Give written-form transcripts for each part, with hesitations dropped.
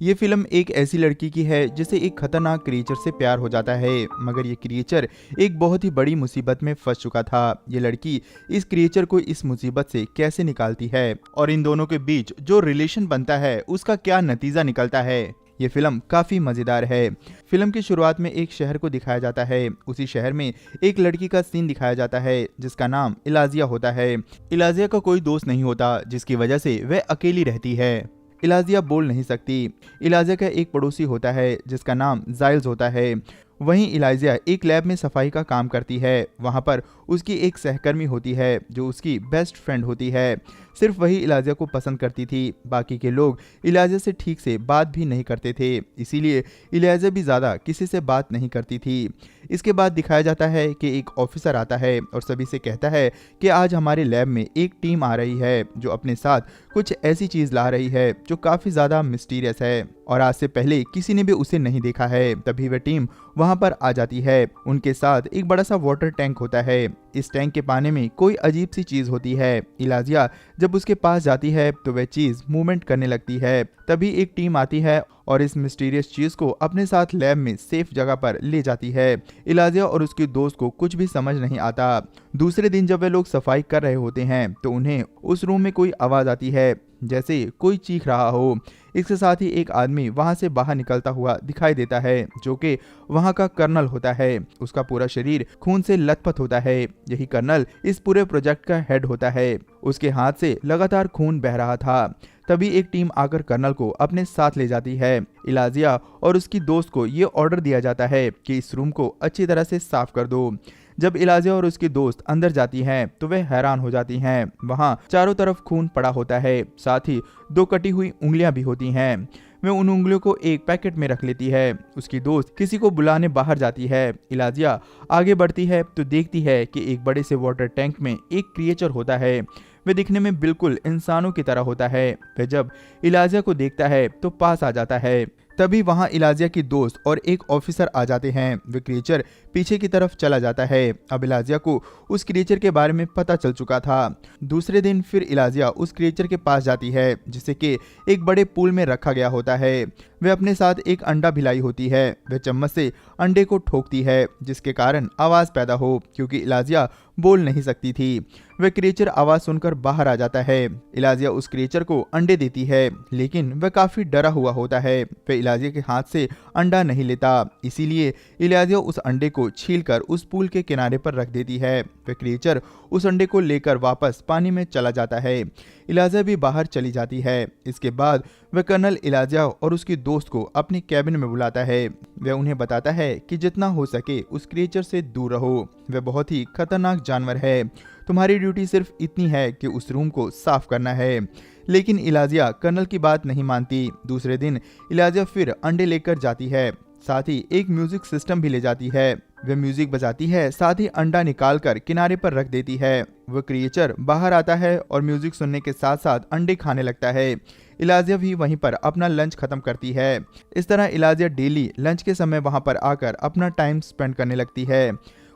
ये फिल्म एक ऐसी लड़की की है जिसे एक खतरनाक क्रिएचर से प्यार हो जाता है, मगर ये क्रिएचर एक बहुत ही बड़ी मुसीबत में फंस चुका था। ये लड़की इस क्रिएचर को इस मुसीबत से कैसे निकालती है और इन दोनों के बीच जो रिलेशन बनता है उसका क्या नतीजा निकलता है। ये फिल्म काफी मजेदार है। फिल्म की शुरुआत में एक शहर को दिखाया जाता है। उसी शहर में एक लड़की का सीन दिखाया जाता है जिसका नाम इलाजिया होता है। इलाजिया का कोई दोस्त नहीं होता, जिसकी वजह से वह अकेली रहती है। इलाजिया बोल नहीं सकती। इलाजिया का एक पड़ोसी होता है जिसका नाम जाइल्स होता है। वहीं इलाजिया एक लैब में सफाई का काम करती है। वहां पर उसकी एक सहकर्मी होती है जो उसकी बेस्ट फ्रेंड होती है। सिर्फ वही इलाजिया को पसंद करती थी, बाकी के लोग इलाजिया से ठीक से बात भी नहीं करते थे, इसीलिए इलाजिया भी ज़्यादा किसी से बात नहीं करती थी। इसके बाद दिखाया जाता है कि एक ऑफिसर आता है और सभी से कहता है कि आज हमारे लैब में एक टीम आ रही है जो अपने साथ कुछ ऐसी चीज़ ला रही है जो काफ़ी ज़्यादा मिस्टीरियस है और आज से पहले किसी ने भी उसे नहीं देखा है। तभी वह टीम वहां पर आ जाती है। उनके साथ एक बड़ा सा वाटर टैंक होता है। इस टैंक के पानी में कोई अजीब सी चीज होती है। इलाजिया जब उसके पास जाती है तो वह चीज मूवमेंट करने लगती है। तभी एक टीम आती है और इस मिस्टीरियस चीज को अपने साथ लैब में सेफ जगह पर ले जाती है। इलाजिया और उसके दोस्त को कुछ भी समझ नहीं आता। दूसरे दिन जब वे लोग सफाई कर रहे होते हैं तो उन्हें उस रूम में कोई आवाज आती है, जैसे कोई चीख रहा हो। इसके साथ ही एक आदमी वहां से बाहर निकलता हुआ दिखाई देता है जो कि वहां का कर्नल होता है। उसका पूरा शरीर खून से लथपथ होता है। यही कर्नल इस पूरे प्रोजेक्ट का हेड होता है। उसके हाथ से लगातार खून बह रहा था। तभी एक टीम आकर कर्नल को अपने साथ ले जाती है। इलाजिया और उसकी दोस्त को ये ऑर्डर दिया जाता है कि इस रूम को अच्छी तरह से साफ कर दो। जब इलाजिया और उसकी दोस्त अंदर जाती हैं तो वे हैरान हो जाती हैं। वहां चारों तरफ खून पड़ा होता है, साथ ही 2 कटी हुई उंगलियां भी होती हैं। वे उन उंगलियों को एक पैकेट में रख लेती है। उसकी दोस्त किसी को बुलाने बाहर जाती है। इलाजिया आगे बढ़ती है तो देखती है कि एक बड़े से वाटर टैंक में एक क्रिएचर होता है। वे दिखने में बिल्कुल इंसानों की तरह होता है। वह जब इलाजिया को देखता है तो पास आ जाता है। तभी वहां इलाजिया की दोस्त और एक ऑफिसर आ जाते हैं। वे क्रिएचर पीछे की तरफ चला जाता है। अब इलाजिया को उस क्रिएचर के बारे में पता चल चुका था। दूसरे दिन फिर इलाजिया उस क्रिएचर के पास जाती है जिसे कि एक बड़े पूल में रखा गया होता है। वे अपने साथ एक अंडा भी लाई होती है। वह चम्मच से अंडे को ठोकती है जिसके कारण आवाज पैदा हो, क्योंकि इलाजिया बोल नहीं सकती थी। वह क्रिएचर आवाज सुनकर बाहर आ जाता है। इलाजिया उस क्रिएचर को अंडे देती है, लेकिन वह काफी डरा हुआ होता है। वह इलाजिया के हाथ से अंडा नहीं लेता, इसीलिए इलाजिया उस अंडे को छीलकर उस पूल के किनारे पर रख देती है। वह क्रिएचर उस अंडे को लेकर वापस पानी में चला जाता है। इलाजिया भी बाहर चली जाती है। इसके बाद वह कर्नल इलाजिया और उसकी दोस्त को अपनी कैबिन में बुलाता है। वह उन्हें बताता है कि जितना हो सके उस क्रिएचर से दूर रहो। वह बहुत ही खतरनाक जानवर है। तुम्हारी ड्यूटी सिर्फ इतनी है कि उस रूम को साफ करना है। लेकिन इलाजिया कर्नल की बात नहीं मानती। दूसरे दिन इलाजिया फिर अंडे लेकर जाती है, साथ ही एक म्यूजिक सिस्टम भी ले जाती है। वह म्यूजिक बजाती है, साथ ही अंडा निकाल कर किनारे पर रख देती है। वह क्रिएचर बाहर आता है और म्यूजिक सुनने के साथ साथ अंडे खाने लगता है। इलाजिया भी वहीं पर अपना लंच खत्म करती है। इस तरह इलाजिया डेली लंच के समय वहां पर आकर अपना टाइम स्पेंड करने लगती है।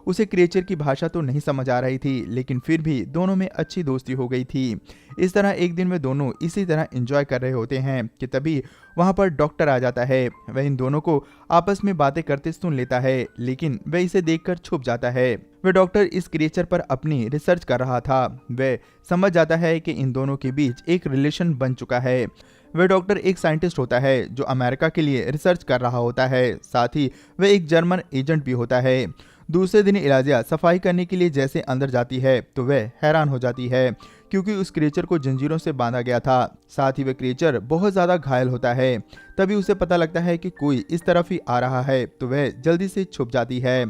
उसे क्रिएचर की भाषा तो नहीं समझ आ रही थी, लेकिन फिर भी दोनों में अच्छी दोस्ती हो गई थी। इस तरह एक दिन वे दोनों इसी तरह एंजॉय कर रहे होते हैं कि तभी वहां पर डॉक्टर आ जाता है। वह इन दोनों को आपस में बातें करते सुन लेता है, लेकिन वह इसे देखकर छुप जाता है। वह डॉक्टर इस क्रिएचर पर अपनी रिसर्च कर रहा था। वह समझ जाता है कि इन दोनों के बीच एक रिलेशन बन चुका है। वह डॉक्टर एक साइंटिस्ट होता है जो अमेरिका के लिए रिसर्च कर रहा होता है, साथ ही वह एक जर्मन एजेंट भी होता है। दूसरे दिन इलाजिया सफाई करने के लिए जैसे अंदर जाती है तो वह हैरान हो जाती है, क्योंकि उस क्रिएचर को जंजीरों से बांधा गया था। साथ ही वह क्रिएचर बहुत ज़्यादा घायल होता है। तभी उसे पता लगता है कि कोई इस तरफ ही आ रहा है तो वह जल्दी से छुप जाती है।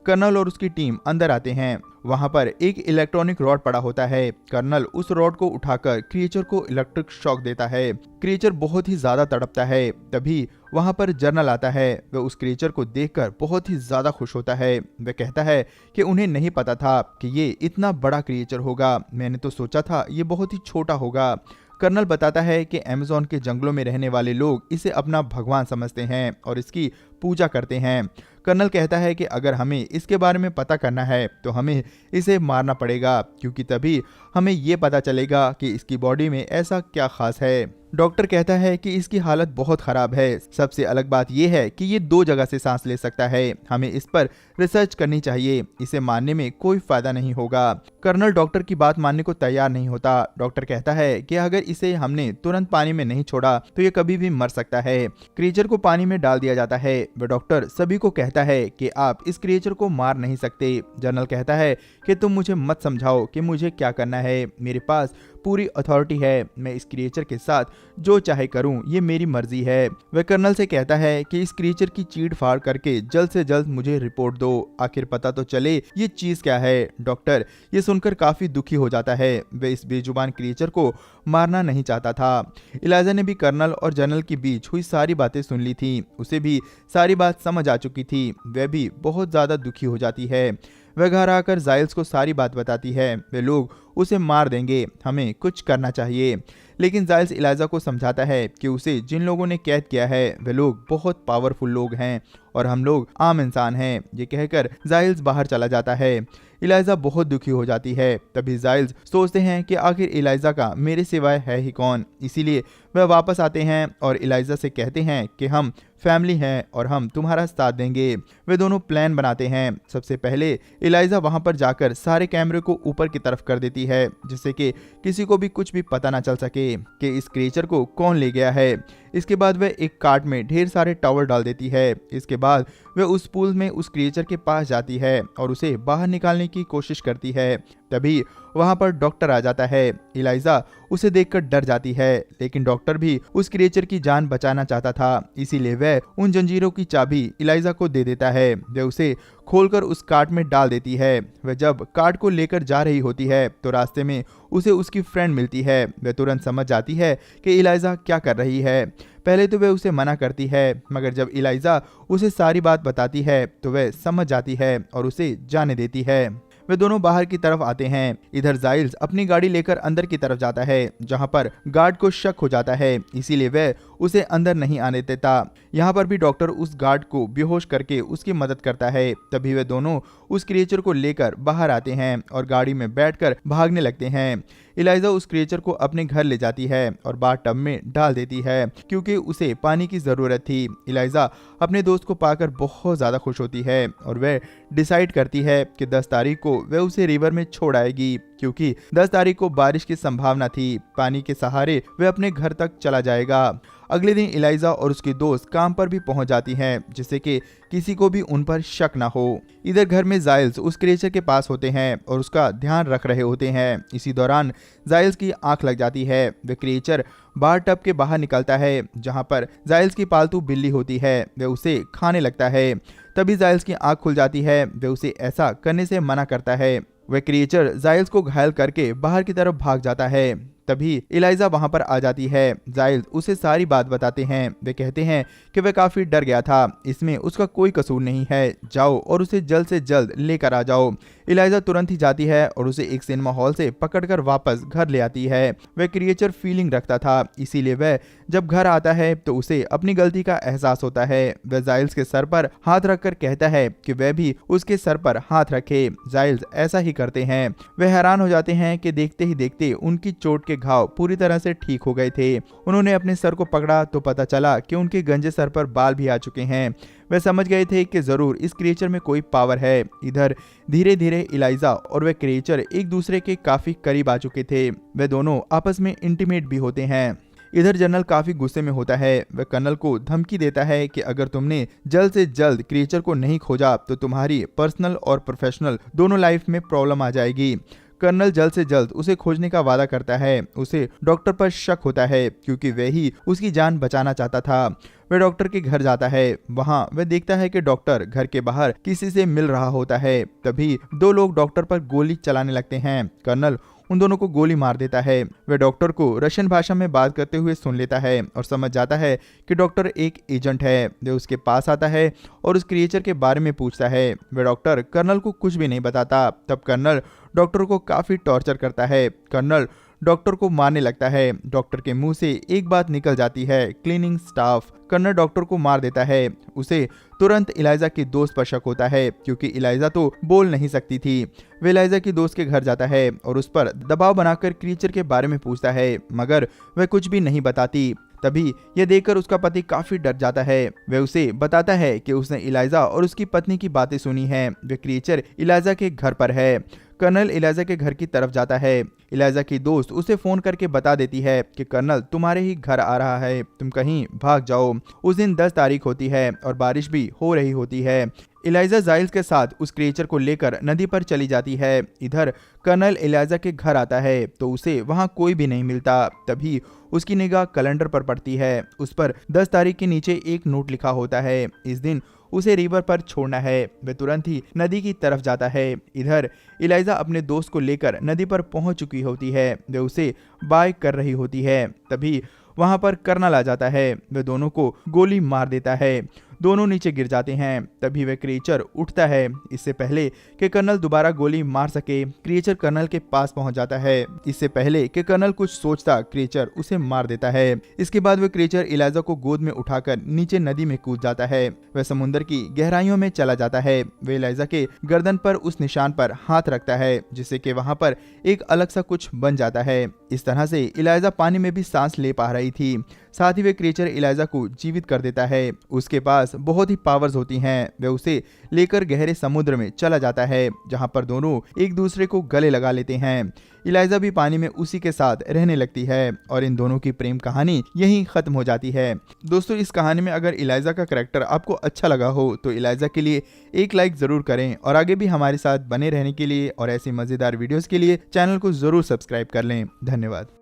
कर्नल और उसकी टीम अंदर आते हैं। वहां पर एक इलेक्ट्रॉनिक रॉड पड़ा होता है। कर्नल उस रॉड को उठाकर क्रिएचर को इलेक्ट्रिक शॉक देता है। क्रिएचर बहुत ही ज्यादा तड़पता है। तभी वहां पर जर्नल आता है। वह उस क्रिएचर को देखकर बहुत ही ज्यादा खुश होता है। वह कहता है कि उन्हें नहीं पता था कि ये इतना बड़ा क्रिएचर होगा। मैंने तो सोचा था ये बहुत ही छोटा होगा। कर्नल बताता है कि अमेज़न के जंगलों में रहने वाले लोग इसे अपना भगवान समझते हैं और इसकी पूजा करते हैं। कर्नल कहता है कि अगर हमें इसके बारे में पता करना है तो हमें इसे मारना पड़ेगा, क्योंकि तभी हमें ये पता चलेगा कि इसकी बॉडी में ऐसा क्या खास है। डॉक्टर कहता है कि इसकी हालत बहुत खराब है। सबसे अलग बात यह है कि ये 2 जगह से सांस ले सकता है। हमें इस पर रिसर्च करनी चाहिए, इसे मारने में कोई फायदा नहीं होगा। कर्नल डॉक्टर की बात मानने को तैयार नहीं होता। डॉक्टर कहता है कि अगर इसे हमने तुरंत पानी में नहीं छोड़ा तो ये कभी भी मर सकता है। क्रिएचर को पानी में डाल दिया जाता है। वह डॉक्टर सभी को कहता है कि आप इस क्रिएचर को मार नहीं सकते। जनरल कहता है कि तुम मुझे मत समझाओ कि मुझे क्या करना है, मेरे पास पूरी अथॉरिटी है। मैं इस क्रिएचर के साथ जो चाहे करूं, ये मेरी मर्जी है। वह कर्नल से कहता है कि इस क्रिएचर की चीड़ फाड़ करके जल्द से जल्द मुझे रिपोर्ट दो, आखिर पता तो चले ये चीज क्या है। डॉक्टर ये सुनकर काफी दुखी हो जाता है। वह इस बेजुबान क्रिएचर को मारना नहीं चाहता था। इलाइजा ने भी कर्नल और जनरल के बीच हुई सारी बातें सुन ली थी। उसे भी सारी बात समझ आ चुकी थी। वह भी बहुत ज्यादा दुखी हो जाती है। वह घर आकर जाइल्स को सारी बात बताती है। वे लोग उसे मार देंगे, हमें कुछ करना चाहिए। लेकिन जाइल्स इलाइजा को समझाता है कि उसे जिन लोगों ने कैद किया है वे लोग बहुत पावरफुल लोग हैं और हम लोग आम इंसान हैं। ये कहकर जाइल्स बाहर चला जाता है। इलाइजा बहुत दुखी हो जाती है। तभी जाइल्स सोचते हैं कि आखिर इलाइजा का मेरे सिवाय है ही कौन। इसीलिए वह वापस आते हैं और इलाइजा से कहते हैं कि हम फैमिली हैं और हम तुम्हारा साथ देंगे। वे दोनों प्लान बनाते हैं। सबसे पहले इलाइजा वहां पर जाकर सारे कैमरे को ऊपर की तरफ कर देती है, जिससे कि किसी को भी कुछ भी पता ना चल सके कि इस क्रिएचर को कौन ले गया है। इसके बाद वह एक कार्ट में ढेर सारे टॉवल डाल देती है। इसके बाद वह उस पूल में उस क्रिएचर के पास जाती है और उसे बाहर निकालने की कोशिश करती है। तभी वहां पर डॉक्टर आ जाता है। इलाइजा उसे देखकर डर जाती है, लेकिन डॉक्टर भी उस क्रिएचर की जान बचाना चाहता था। इसीलिए वह उन जंजीरों की चाबी इलाइजा को दे देता है। वह उसे खोलकर उस कार्ट में डाल देती है। वह जब कार्ट को लेकर जा रही होती है तो रास्ते में उसे उसकी फ्रेंड मिलती है। वह तुरंत समझ जाती है कि इलाइजा क्या कर रही है। पहले तो वह उसे मना करती है, मगर जब इलाइजा उसे सारी बात बताती है तो वह समझ जाती है और उसे जाने देती है। वे दोनों बाहर की तरफ आते हैं। इधर जाइल्स अपनी गाड़ी लेकर अंदर की तरफ जाता है, जहां पर गार्ड को शक हो जाता है, इसीलिए वह उसे अंदर नहीं आने देता। यहाँ पर भी डॉक्टर उस गार्ड को बेहोश करके उसकी मदद करता है। तभी वे दोनों उस क्रिएचर को लेकर बाहर आते हैं और गाड़ी में बैठकर भागने लगते हैं। इलाइजा उस क्रिएचर को अपने घर ले जाती है और बाथटब में डाल देती है, क्योंकि उसे पानी की जरूरत थी। इलाइजा अपने दोस्त को पाकर बहुत ज्यादा खुश होती है और वह डिसाइड करती है कि 10 तारीख को वह उसे रिवर में छोड़ आएगी, क्योंकि 10 तारीख को बारिश की संभावना थी। पानी के सहारे वह अपने घर तक चला जाएगा। अगले दिन इलाइजा और उसके दोस्त काम पर भी पहुंच जाती हैं, जिससे कि किसी को भी उन पर शक ना हो। इधर घर में जाइल्स उस क्रिएचर के पास होते हैं और उसका ध्यान रख रहे होते हैं। इसी दौरान जाइल्स की आंख लग जाती है। वह क्रिएचर बाथटब के बाहर निकलता है, जहां पर जाइल्स की पालतू बिल्ली होती है। वह उसे खाने लगता है। तभी जाइल्स की आंख खुल जाती है। वह उसे ऐसा करने से मना करता है। वह क्रिएचर जाइल्स को घायल करके बाहर की तरफ भाग जाता है। तभी इलाइजा वहां पर आ जाती है। जाइल्स उसे सारी बात बताते हैं। वे कहते हैं कि वह काफी डर गया था, इसमें उसका कोई कसूर नहीं है, जाओ और उसे जल्द से जल्द लेकर आ जाओ। इलाइजा तुरंत ही जाती है और उसे एक सिनेमा हॉल से पकड़कर वापस घर ले आती है। वह क्रिएचर फीलिंग रखता था, इसीलिए वह जब घर आता है तो उसे अपनी गलती का एहसास होता है। वह जाइल्स के सर पर हाथ रखकर कहता है कि वह भी उसके सर पर हाथ रखे। जाइल्स ऐसा ही करते हैं। वह हैरान हो जाते हैं कि देखते ही देखते उनकी चोट के घाव पूरी तरह से ठीक हो गए थे। उन्होंने अपने सर को पकड़ा तो पता चला कि उनके गंजे सर पर बाल भी आ चुके हैं। वे समझ गए थे कि जरूर इस क्रिएचर में कोई पावर है। इधर धीरे धीरे इलाइजा और वह क्रिएचर एक दूसरे के काफी करीब आ चुके थे। वे दोनों आपस में इंटीमेट भी होते हैं। इधर जनरल काफी गुस्से में होता है। वह कर्नल को धमकी देता है कि अगर तुमने जल्द से जल्द क्रिएचर को नहीं खोजा तो तुम्हारी पर्सनल और प्रोफेशनल दोनों लाइफ में प्रॉब्लम आ जाएगी। कर्नल जल्द से जल्द उसे खोजने का वादा करता है। उसे डॉक्टर पर शक होता है, क्योंकि वह ही उसकी जान बचाना चाहता था। वह डॉक्टर के घर जाता है। वहां वह देखता है कि डॉक्टर घर के बाहर किसी से मिल रहा होता है। तभी 2 लोग डॉक्टर पर गोली चलाने लगते हैं। कर्नल उन दोनों को गोली मार देता है। वह डॉक्टर को रशियन भाषा में बात करते हुए सुन लेता है और समझ जाता है कि डॉक्टर एक एजेंट है। वह उसके पास आता है और उस क्रिएचर के बारे में पूछता है। वह डॉक्टर कर्नल को कुछ भी नहीं बताता। तब कर्नल डॉक्टर को काफी टॉर्चर करता है। कर्नल डॉक्टर को मारने लगता है। डॉक्टर के मुंह से एक बात निकल जाती है, क्लीनिंग स्टाफ। कर्नल डॉक्टर को मार देता है। उसे तुरंत इलाइजा के दोस्त पर शक होता है, क्योंकि इलाइजा तो बोल नहीं सकती थी। वे इलाइजा की दोस्त के घर जाता है और उस पर दबाव बनाकर क्रीचर के बारे में पूछता है, मगर वह कुछ भी नहीं बताती। तभी यह देखकर उसका पति काफी डर जाता है। वह उसे बताता है कि उसने इलाइजा और उसकी पत्नी की बातें सुनी हैं। वे क्रीचर इलाइजा के घर पर है। कर्नल इलाइजा के घर की तरफ जाता है। इलाइजा की दोस्त उसे फोन करके बता देती है कि कर्नल तुम्हारे ही घर आ रहा है, तुम कहीं भाग जाओ। उस दिन 10 तारीख होती है और बारिश भी हो रही होती है। इलाइजा जाइल्स के साथ उस क्रिएचर को लेकर नदी पर चली जाती है। इधर कर्नल इलाइजा के घर आता है तो उसे वहां कोई भी नहीं मिलता। तभी उसकी निगाह कैलेंडर पर पड़ती है। उस पर 10 तारीख के नीचे एक नोट लिखा होता है, इस दिन उसे रिवर पर छोड़ना है। वह तुरंत ही नदी की तरफ जाता है। इधर इलाइजा अपने दोस्त को लेकर नदी पर पहुंच चुकी होती है। वे उसे बाय कर रही होती है। तभी वहां पर कर्नल आ जाता है। वह दोनों को गोली मार देता है। दोनों नीचे गिर जाते हैं। तभी वह क्रिएचर उठता है। इससे पहले कि कर्नल दोबारा गोली मार सके, क्रिएचर कर्नल के पास पहुंच जाता है। इससे पहले कि कर्नल कुछ सोचता, क्रिएचर उसे मार देता है। इसके बाद वह क्रिएचर इलाइजा को गोद में उठाकर नीचे नदी में कूद जाता है। वह समुद्र की गहराइयों में चला जाता है। वह इलाइजा के गर्दन पर उस निशान पर हाथ रखता है, जिससे कि वहां पर एक अलग सा कुछ बन जाता है। इस तरह से इलाइजा पानी में भी सांस ले पा रही थी। साथ ही वे क्रिएचर इलाइजा को जीवित कर देता है। उसके पास बहुत ही पावर्स होती हैं। वह उसे लेकर गहरे समुद्र में चला जाता है, जहां पर दोनों एक दूसरे को गले लगा लेते हैं। इलाइजा भी पानी में उसी के साथ रहने लगती है और इन दोनों की प्रेम कहानी यहीं खत्म हो जाती है। दोस्तों, इस कहानी में अगर इलाइजा का कैरेक्टर आपको अच्छा लगा हो तो इलाइजा के लिए एक लाइक जरूर करें और आगे भी हमारे साथ बने रहने के लिए और ऐसी मजेदार वीडियोस के लिए चैनल को जरूर सब्सक्राइब कर लें। धन्यवाद।